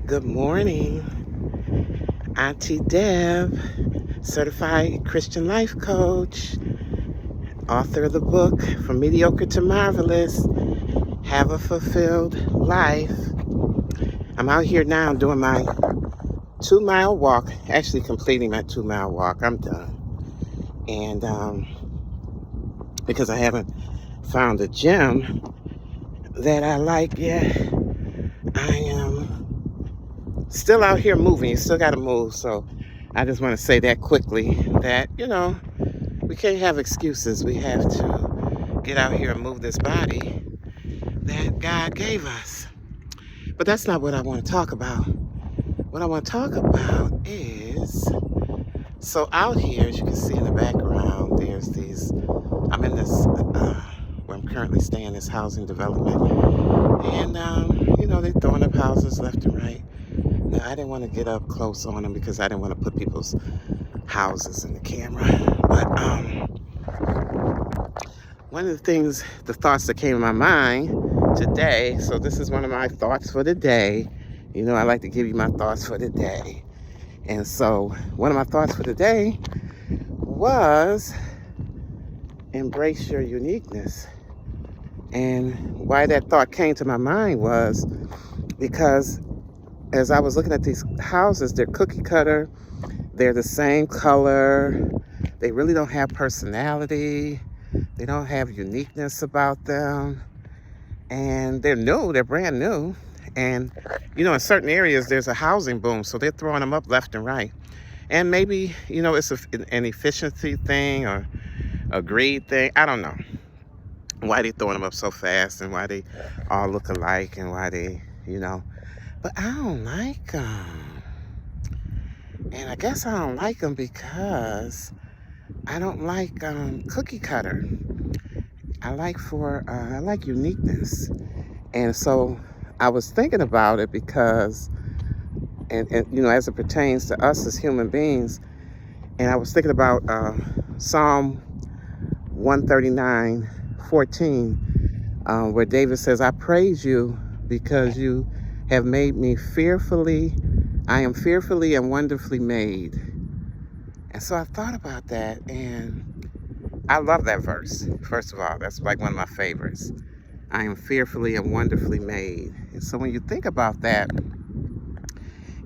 Good morning. Auntie Deb, certified Christian life coach, author of the book From Mediocre to Marvelous, Have a Fulfilled Life. I'm out here now doing my 2-mile walk, actually completing my 2-mile walk. I'm done. And because I haven't found a gym that I like yet, I am still out here moving. You still got to move. So I just want to say that quickly, that, we can't have excuses. We have to get out here and move this body that God gave us. But that's not what I want to talk about. What I want to talk about is, so out here, as you can see in the background, there's these, I'm in this, where I'm currently staying, this housing development. And, they're throwing up houses left and right. Now, I didn't want to get up close on them because I didn't want to put people's houses in the camera. But one of the thoughts that came in my mind today, so this is one of my thoughts for the day. I like to give you my thoughts for the day. And so one of my thoughts for the day was embrace your uniqueness. And why that thought came to my mind was because as I was looking at these houses, they're cookie cutter, they're the same color, they really don't have personality, they don't have uniqueness about them, and they're new, they're brand new. And, in certain areas, there's a housing boom, so they're throwing them up left and right. And maybe, it's an efficiency thing or a greed thing. I don't know why they're throwing them up so fast and why they all look alike and why they, But I don't like them. And I guess I don't like them because I don't like cookie cutter. I like uniqueness. And so I was thinking about it because, and as it pertains to us as human beings, and I was thinking about Psalm 139:14, where David says, I praise you because you have made me I am fearfully and wonderfully made. And so I thought about that, and I love that verse. First of all, that's like one of my favorites. I am fearfully and wonderfully made. And so when you think about that,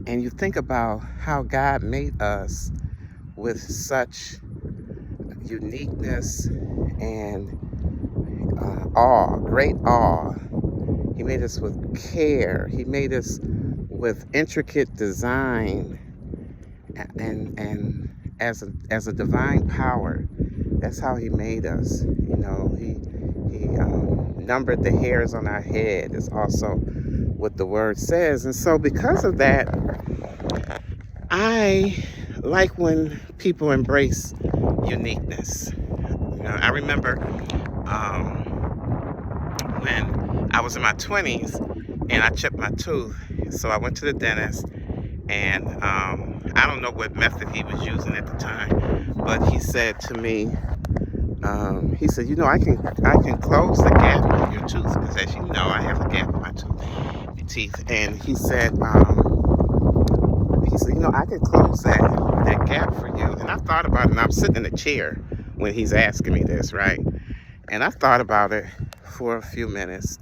and you think about how God made us with such uniqueness and great awe. He made us with care. He made us with intricate design, and as a divine power. That's how he made us. He numbered the hairs on our head. Is also what the word says. And so because of that, I like when people embrace uniqueness. I remember when I was in my 20s and I chipped my tooth. So I went to the dentist, and I don't know what method he was using at the time, but he said to me, he said, I can close the gap in your tooth, because as you know, I have a gap in my teeth. And he said, I can close that gap for you. And I thought about it, and I'm sitting in a chair when he's asking me this, right? And I thought about it for a few minutes,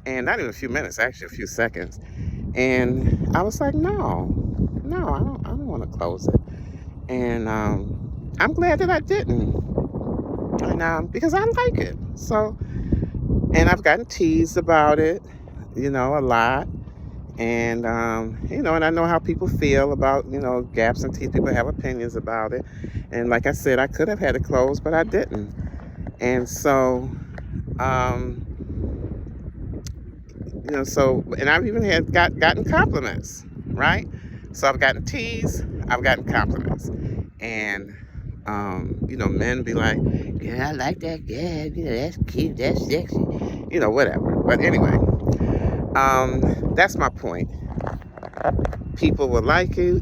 and not even a few minutes, actually a few seconds. And I was like, no, I don't want to close it. And I'm glad that I didn't, and because I like it. So, and I've gotten teased about it, a lot. And, and I know how people feel about, gaps in teeth. People have opinions about it. And like I said, I could have had it closed, but I didn't. And so, and I've even gotten compliments, right? So I've gotten teased, I've gotten compliments. And, men be like, yeah, I like that gap, that's cute, that's sexy, whatever. But anyway, that's my point. People will like you,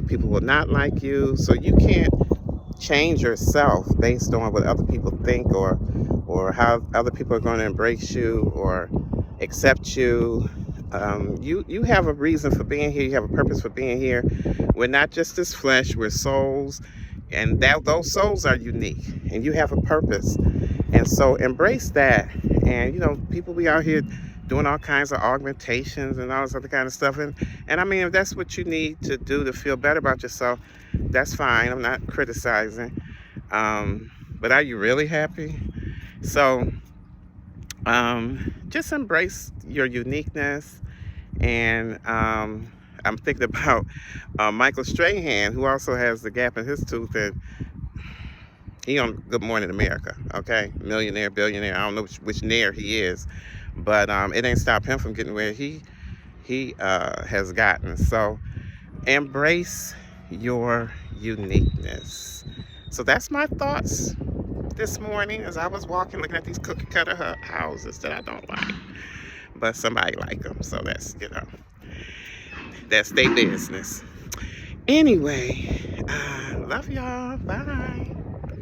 people will not like you. So you can't change yourself based on what other people think or how other people are going to embrace you or accept you. You have a reason for being here. You have a purpose for being here. We're not just this flesh. We're souls, and those souls are unique, and you have a purpose. And so embrace that. And people be out here doing all kinds of augmentations and all this other kind of stuff. And I mean, if that's what you need to do to feel better about yourself, that's fine. I'm not criticizing. But are you really happy? So just embrace your uniqueness. And I'm thinking about Michael Strahan, who also has the gap in his tooth, and he on Good Morning America, okay? Millionaire, billionaire, I don't know which nair he is, but it ain't stopped him from getting where he has gotten. So embrace your uniqueness. So that's my thoughts this morning as I was walking, looking at these cookie cutter houses that I don't like, but somebody like them. So that's their business. Anyway, love y'all. Bye.